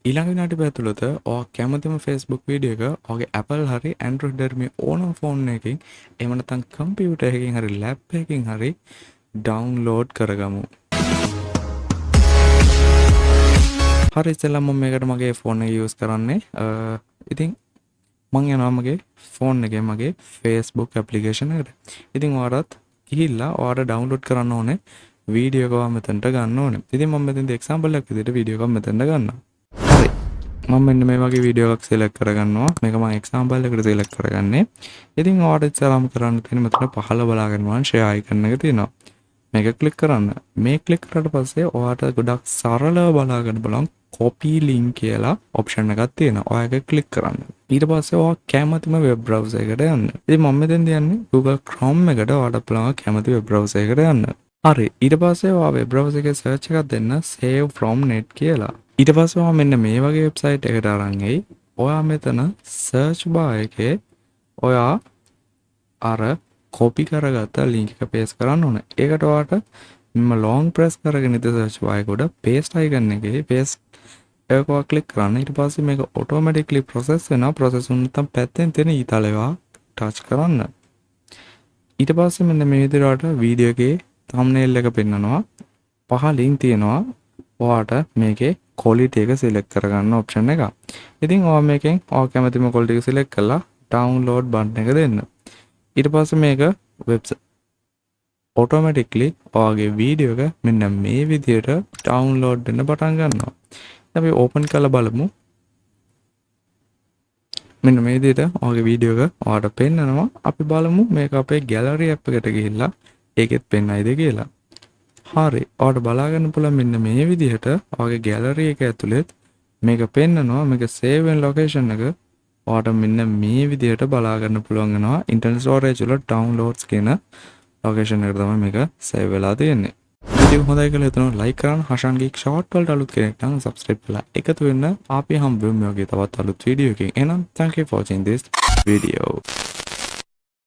ඊළඟ විනාඩි පැය තුළත ඔයා කැමතිම Facebook වීඩියෝ එක ඔයාගේ Apple හරි Android හරි මේ ඕනම ෆෝන් එකකින් එහෙම නැත්නම් කම්පියුටර් එකකින් හරි ලැප් එකකින් හරි ඩවුන්ලෝඩ් කරගමු. හරි ඉතින් මම මේකට මගේ ෆෝන් එක යූස් කරන්නේ. ඉතින් මම යනවා මගේ ෆෝන් එකේ මගේ Facebook ඇප්ලිකේෂන් එකට. ඉතින් ඔයාලත් ගිහිල්ලා ඔයාලා ඩවුන්ලෝඩ් කරන්න ඕනේ වීඩියෝ එක ඔයා මෙතනට ගන්න ඕනේ. ඉතින් මම මෙතනදී එක්සැම්පල් එකක් විදිහට වීඩියෝ එකක් මෙතනට ගන්නවා. හරි. මම මෙන්න මේ වගේ වීඩියෝ එකක් සිලෙක්ට් කරගන්නවා. මේක මම එක්සැම්පල් එකට සිලෙක්ට් කරගන්නේ. ඉතින් ඔයාලට ඉස්සරහම කරන්න තියෙන මෙතන පහළ බලාගෙන වань ෂෙයා අයිකන් එක තියෙනවා. මේක ක්ලික් කරන්න. මේ ක්ලික් කරාට පස්සේ ඔයාට ගොඩක් සරලව බලාගන්න බලන්න copy link කියලා ඔප්ෂන් එකක් තියෙනවා. ඔයා ඒක ක්ලික් කරන්න. ඊට පස්සේ ඔයා කැමතිම වෙබ් බ්‍රවුසර් එකට යන්න. ඉතින් මම මෙතෙන් යන්නේ Google Chrome එකට. ඔයාට පුළුවන් කැමති වෙබ් බ්‍රවුසර් එකට යන්න. හරි. ඊට පස්සේ ඔයා වෙබ් බ්‍රවුසර් එකේ සර්ච් එකක් දෙන්න save from net කියලා. ඊට පස්සේ ඔයා මෙන්න මේ වගේ වෙබ්සයිට් එකකට අරන් එයි. ඔයා මෙතන search bar එකේ ඔයා අර කොපි කරගත්ත ලින්ක් එක පේස්ට් කරන්න ඕනේ. ඒකට ඔයාට මම long press කරගෙන ඉත search bar එක උඩ paste icon එකේ paste එක ඔයා click කරන්න. ඊට පස්සේ මේක automatically process වෙනවා. process වුණ නැත්නම් පැත්තෙන් තියෙන ඊතලේවා touch කරන්න. ඊට පස්සේ මෙන්න මේ විදිහට වීඩියෝ එකේ thumbnail එක පෙන්නනවා. පහලින් තියෙනවා ඔයාට මේකේ quality එක select කරගන්න option එක. ඉතින් ඔයා මේකෙන් ඔයා කැමතිම quality එක select කරලා download button එක දෙන්න. ඊට පස්සේ මේක වෙබ්සයිට් automatically ඔයාගේ වීඩියෝ එක මෙන්න මේ විදිහට download වෙන්න පටන් ගන්නවා. අපි open කරලා බලමු. මෙන්න මේ විදිහට ඔයාගේ වීඩියෝ එක ඔයාට පෙන්නනවා. අපි බලමු මේක අපේ gallery app එකට ගිහිල්ලා ඒකෙත් පෙන්නයිද කියලා. හරි. ඔයාට බලා ගන්න පුළුවන් මෙන්න මේ විදිහට ඔයාගේ gallery එක ඇතුළේ මේක පෙන්නනවා. මේක save වෙන location එක ඔයාට මෙන්න මේ විදිහට බලා ගන්න පුළුවන් වෙනවා. internet storage වල downloads කියන location එකට තමයි මේක save වෙලා තියෙන්නේ. වීඩියෝ හොඳයි කියලා හිතනවා like කරන්න. හෂාන් ගීක් short වලට අලුත් කෙනෙක් නම් subscribe කරලා එකතු වෙන්න. අපි හම්බෙමු මේ වගේ තවත් අලුත් වීඩියෝ එකකින්. එහෙනම් thank you for watching this video.